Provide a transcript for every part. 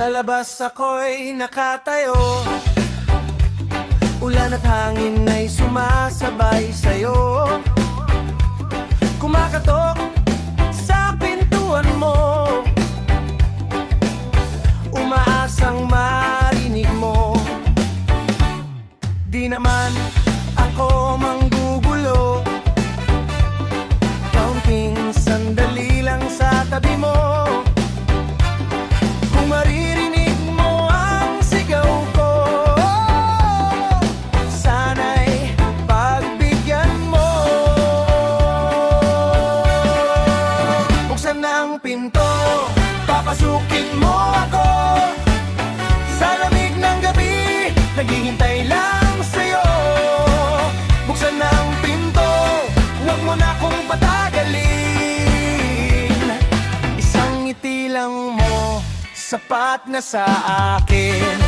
Sa labas ako'y nakatayo, ulan at hangin ay sumasabay sa'yo. Kumakatok sa pintuan mo, umaasang marinig mo. Di naman ako manggugulo, kaunting sandali lang sa tabi mo. Kung maririnig mo ang sigaw ko, sana'y pagbigyan mo. Buksan na ang pinto, papasukin mo ako. Sa lamig ng gabi, naghihintay lang sa'yo. Buksan na ang pinto, huwag mo na akong patagalin. Isang ngiti lang mo, sapat na sa akin.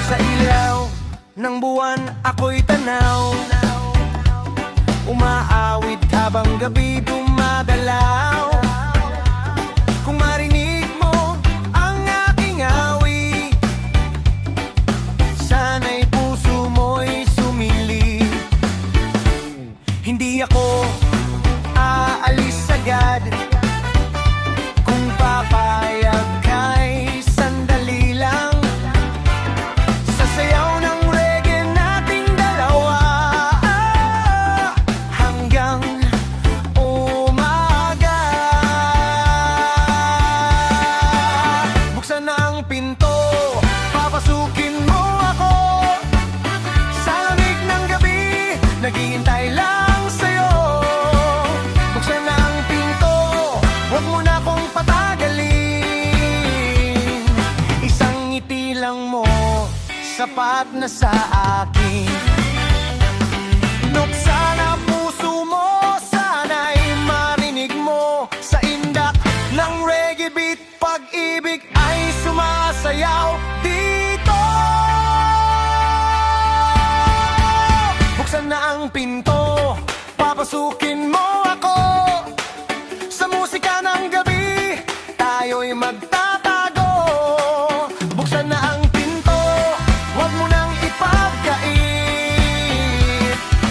Sa ilaw ng buwan ako'y tanaw, umaawit habang gabi dumadalaw. Kung marinig mo ang aking awit, sana'y puso mo'y sumili. Hindi ako aalis agad, kung papayag ka'y sandali lang. Sa sayaw ng reggae nating dalawa, hanggang umaga. Buksan na ang pinto, papasukin mo ako. Sa lamig ng gabi, naghihintay lang sa'yo. Buksan na ang pinto, huwag mo na akong patagalin. Isang ngiti lang mo, sapat na sa akin. Buksan ang puso mo, sana'y marinig mo. Sa indak ng reggae beat, pag-ibig ay sumasayaw dito. Buksan na ang pinto, papasukin mo ako. Sa musika ng gabi, tayo'y magtatago. Buksan na ang pinto, huwag mo nang ipagkait.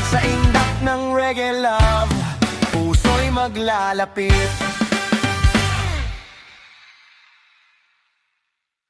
Sa indak ng reggae love, puso'y maglalapit.